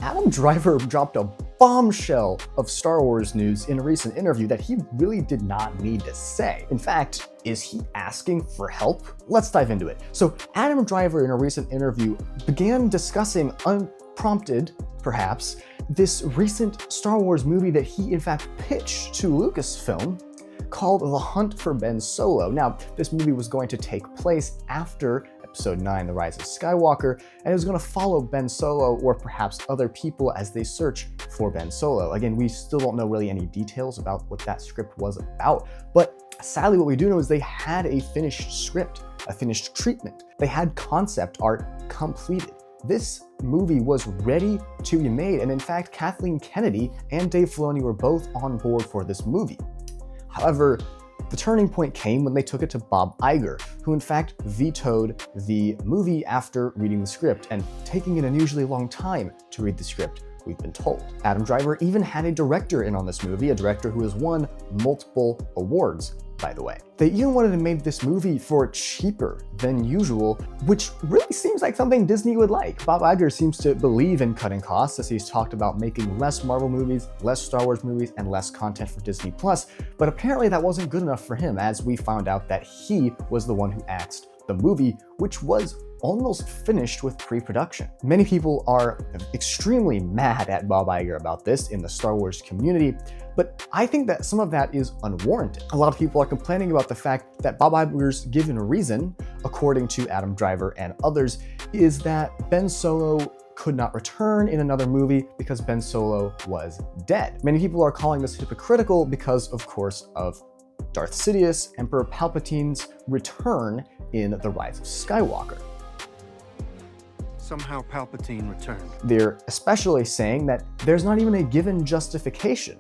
Adam Driver dropped a bombshell of Star Wars news in a recent interview that he really did not need to say. In fact, is he asking for help? Let's dive into it. So Adam Driver in a recent interview began discussing, unprompted perhaps, this recent Star Wars movie that he in fact pitched to Lucasfilm called The Hunt for Ben Solo. Now, this movie was going to take place after Episode 9, The Rise of Skywalker, and it was going to follow Ben Solo or perhaps other people as they search for Ben Solo. Again, we still don't know really any details about what that script was about, but sadly what we do know is they had a finished script, a finished treatment. They had concept art completed. This movie was ready to be made, and in fact, Kathleen Kennedy and Dave Filoni were both on board for this movie. However, the turning point came when they took it to Bob Iger, who in fact vetoed the movie after reading the script and taking an unusually long time to read the script, we've been told. Adam Driver even had a director in on this movie, a director who has won multiple awards, by the way. They even wanted to make this movie for cheaper than usual, which really seems like something Disney would like. Bob Iger seems to believe in cutting costs, as he's talked about making less Marvel movies, less Star Wars movies, and less content for Disney+, but apparently that wasn't good enough for him, as we found out that he was the one who axed the movie, which was almost finished with pre-production. Many people are extremely mad at Bob Iger about this in the Star Wars community, but I think that some of that is unwarranted. A lot of people are complaining about the fact that Bob Iger's given reason, according to Adam Driver and others, is that Ben Solo could not return in another movie because Ben Solo was dead. Many people are calling this hypocritical because, of course, of Darth Sidious, Emperor Palpatine's return in The Rise of Skywalker. Somehow Palpatine returned. They're especially saying that there's not even a given justification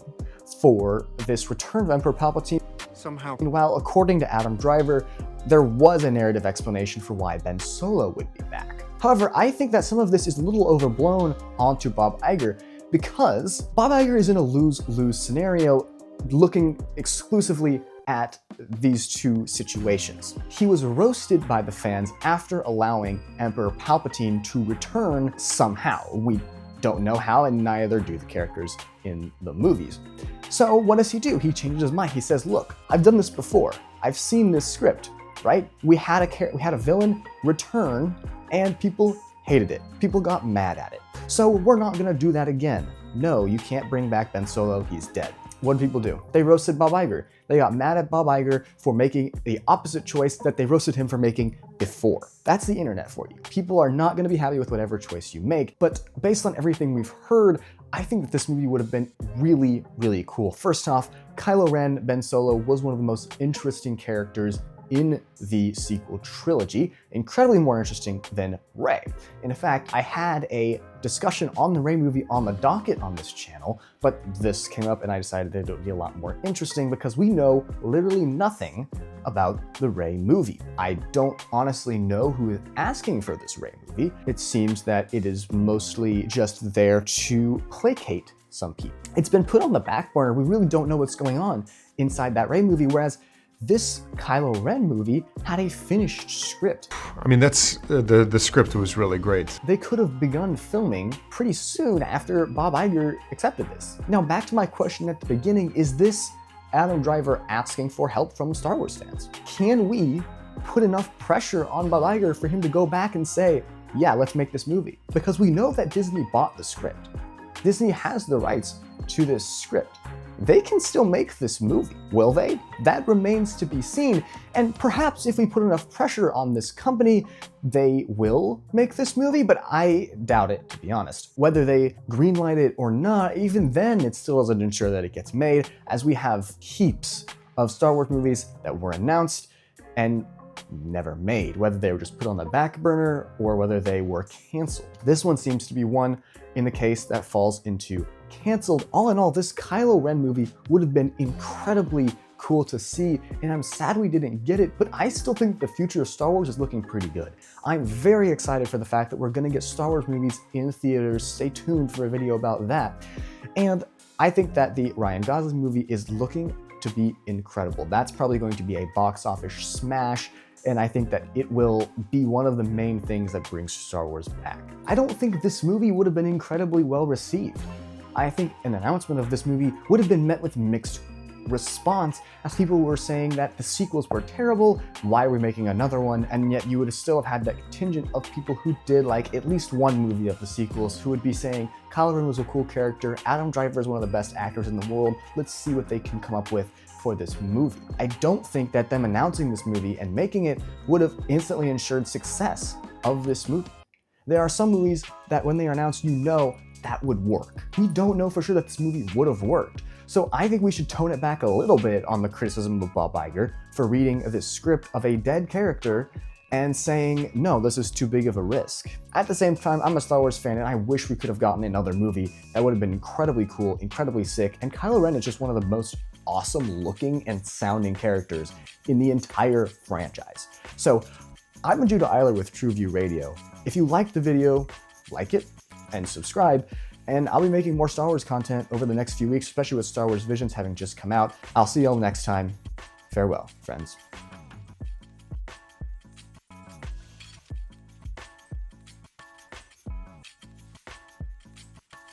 for this return of Emperor Palpatine. Somehow. While according to Adam Driver, there was a narrative explanation for why Ben Solo would be back. However, I think that some of this is a little overblown onto Bob Iger because Bob Iger is in a lose-lose scenario looking exclusively at these two situations. He was roasted by the fans after allowing Emperor Palpatine to return somehow. We don't know how, and neither do the characters in the movies. So what does he do? He changes his mind. He says, look, I've done this before. I've seen this script, right? We had a villain return and people hated it. People got mad at it. So we're not gonna do that again. No, you can't bring back Ben Solo, he's dead. What did people do? They roasted Bob Iger. They got mad at Bob Iger for making the opposite choice that they roasted him for making before. That's the internet for you. People are not going to be happy with whatever choice you make, but based on everything we've heard, I think that this movie would have been really, really cool. First off, Kylo Ren, Ben Solo, was one of the most interesting characters in the sequel trilogy, incredibly more interesting than Rey. In fact, I had a discussion on the Rey movie on the docket on this channel, but this came up and I decided that it would be a lot more interesting because we know literally nothing about the Rey movie. I don't honestly know who is asking for this Rey movie. It seems that it is mostly just there to placate some people. It's been put on the back burner. We really don't know what's going on inside that Rey movie, whereas this Kylo Ren movie had a finished script. I mean, that's the script was really great. They could have begun filming pretty soon after Bob Iger accepted this. Now, back to my question at the beginning, is this Adam Driver asking for help from Star Wars fans? Can we put enough pressure on Bob Iger for him to go back and say, yeah, let's make this movie? Because we know that Disney bought the script. Disney has the rights to this script. They can still make this movie. Will they? That remains to be seen. And perhaps if we put enough pressure on this company, they will make this movie, but I doubt it, to be honest. Whether they greenlight it or not, even then it still doesn't ensure that it gets made, as we have heaps of Star Wars movies that were announced and never made, whether they were just put on the back burner or whether they were canceled. This one seems to be one in the case that falls into canceled. All in all, this Kylo Ren movie would have been incredibly cool to see, and I'm sad we didn't get it, but I still think the future of Star Wars is looking pretty good. I'm very excited for the fact that we're gonna get Star Wars movies in theaters. Stay tuned for a video about that. And I think that the Ryan Gosling movie is looking to be incredible. That's probably going to be a box office smash, and I think that it will be one of the main things that brings Star Wars back. I don't think this movie would have been incredibly well received. I think an announcement of this movie would have been met with mixed response, as people were saying that the sequels were terrible, why are we making another one? And yet you would have still have had that contingent of people who did like at least one movie of the sequels who would be saying Kylo Ren was a cool character, Adam Driver is one of the best actors in the world, let's see what they can come up with for this movie. I don't think that them announcing this movie and making it would have instantly ensured success of this movie. There are some movies that when they are announced, you know that would work. We don't know for sure that this movie would have worked. So I think we should tone it back a little bit on the criticism of Bob Iger for reading this script of a dead character and saying, no, this is too big of a risk. At the same time, I'm a Star Wars fan and I wish we could have gotten another movie that would have been incredibly cool, incredibly sick, and Kylo Ren is just one of the most awesome looking and sounding characters in the entire franchise. So I'm Judah Eyler with TrueView Radio. If you liked the video, like it and subscribe, and I'll be making more Star Wars content over the next few weeks, especially with Star Wars Visions having just come out. I'll see y'all next time. Farewell, friends.